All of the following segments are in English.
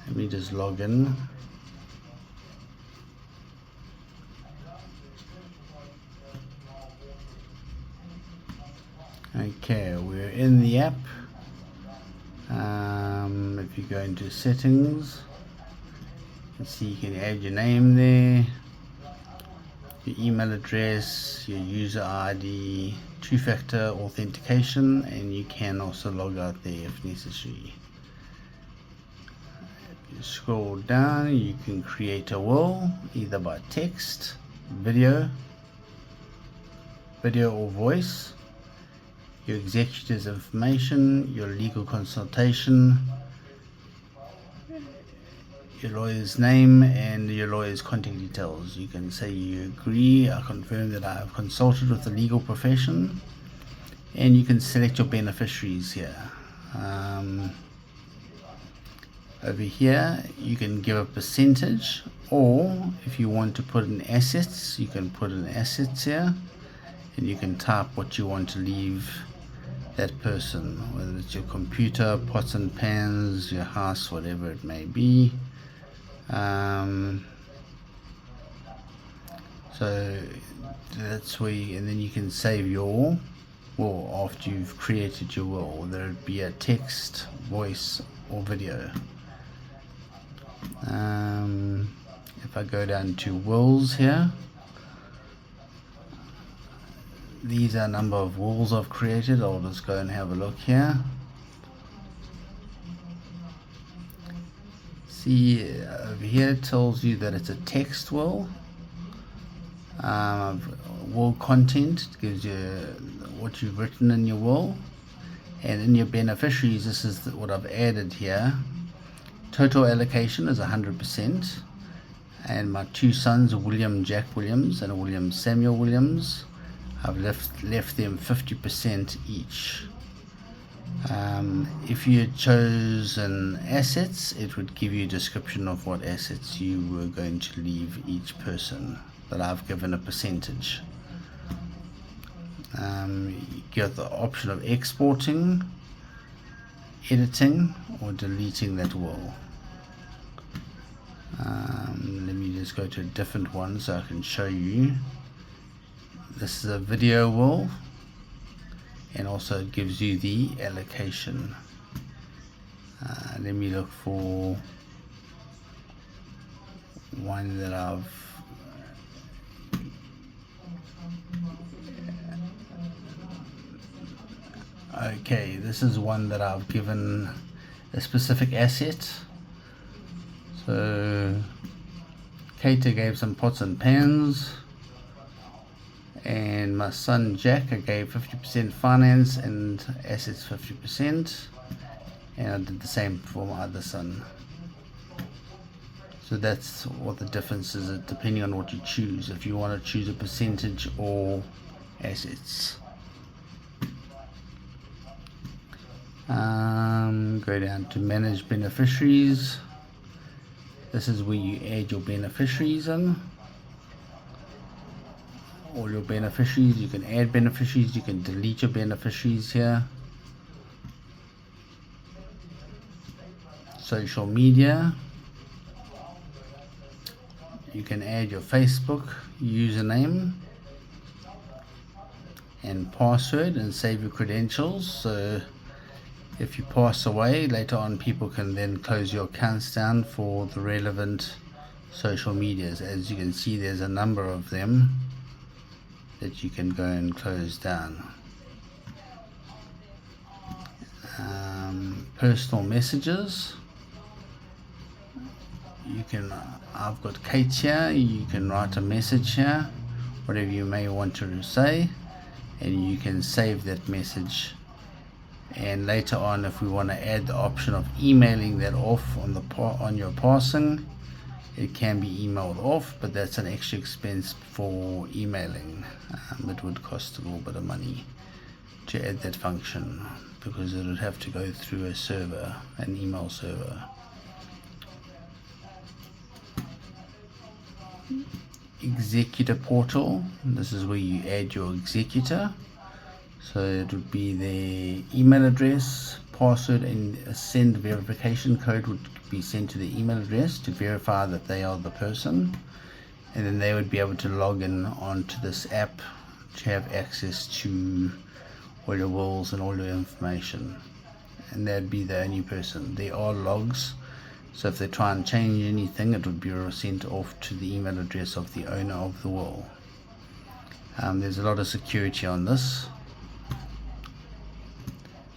Let me just log in. Okay, we're in the app. If you go into settings, you can see you can add your name there, your email address, your user ID, two-factor authentication, and you can also log out there if necessary. If you scroll down, you can create a will either by text, video or voice, your executor's information, your legal consultation, your lawyer's name, and your lawyer's contact details. You can say you agree, I confirm that I have consulted with the legal profession, and you can select your beneficiaries here. Over here you can give a percentage, or if you want to put in assets, you can put in assets here, and you can type what you want to leave that person, whether it's your computer, pots and pans, your house, whatever it may be. So that's where and then you can save your will after you've created your will, whether it be a text, voice, or video. If I go down to wills here, these are a number of wills I've created. I'll just go and have a look here. See, over here it tells you that it's a text will. Will content gives you what you've written in your will, and in your beneficiaries, this is what I've added here. Total allocation is 100%, and my two sons, a William Jack Williams and a William Samuel Williams, I've left them 50% each. If you had chosen assets, it would give you a description of what assets you were going to leave each person, but I've given a percentage. You get the option of exporting, editing, or deleting that will. Let me just go to a different one so I can show you. This is a video will, and also it gives you the allocation. Let me look for one that okay, this is one that I've given a specific asset. So Kate gave some pots and pans, and my son Jack, I gave 50% finance and assets 50%, and I did the same for my other son. So that's what the difference is, depending on what you choose, if you want to choose a percentage or assets. Go down to manage beneficiaries. This is where you add your beneficiaries in. All your beneficiaries, you can add beneficiaries, you can delete your beneficiaries here. Social media, you can add your Facebook username and password and save your credentials, so if you pass away later on, people can then close your accounts down for the relevant social medias. As you can see, there's a number of them that you can go and close down. Personal messages, you can, I've got Kate here, you can write a message here, whatever you may want to say, and you can save that message. And later on, if we want to add the option of emailing that off on your passing, it can be emailed off, but that's an extra expense for emailing. It would cost a little bit of money to add that function, because it would have to go through a server, an email server. Executor portal, this is where you add your executor. So it would be their email address, password and a send verification code would be sent to the email address to verify that they are the person, and then they would be able to log in onto this app to have access to all your wills and all your information, and that'd be the only person. There are logs, so if they try and change anything, it would be sent off to the email address of the owner of the will. There's a lot of security on this.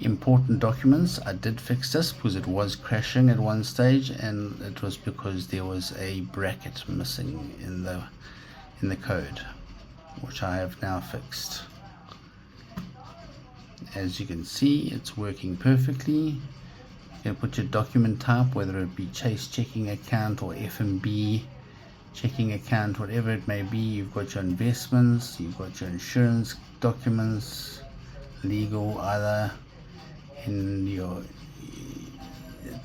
Important documents, I did fix this because it was crashing at one stage, and it was because there was a bracket missing in the code, which I have now fixed. As you can see, it's working perfectly. You can put your document type, whether it be Chase checking account or FNB checking account, whatever it may be. You've got your investments, you've got your insurance documents, legal, either in your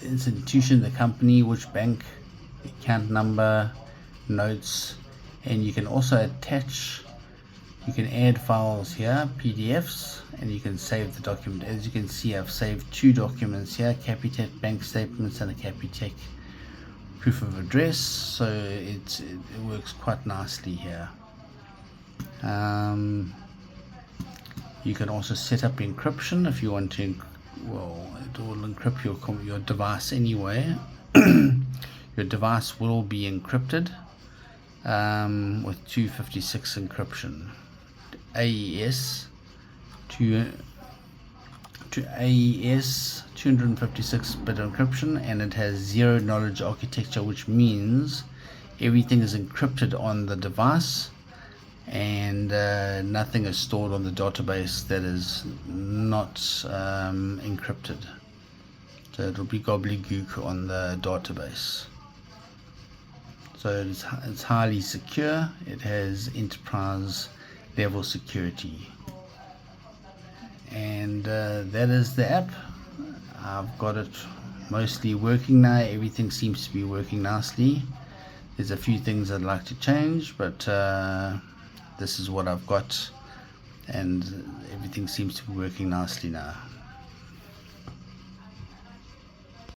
institution, the company, which bank, account number, notes, and you can also attach, you can add files here, PDFs, and you can save the document. As you can see, I've saved 2 documents here, Capitec bank statements and a Capitec proof of address, so it works quite nicely here. You can also set up encryption if you want to. Well, it will encrypt your device anyway. Your device will be encrypted with 256 encryption, AES to AES 256-bit encryption, and it has zero knowledge architecture, which means everything is encrypted on the device, and nothing is stored on the database that is not encrypted. So it'll be gobbledygook on the database. So it's highly secure. It has enterprise level security, and that is the app. I've got it mostly working now. Everything seems to be working nicely. There's a few things I'd like to change, but this is what I've got, and everything seems to be working nicely now.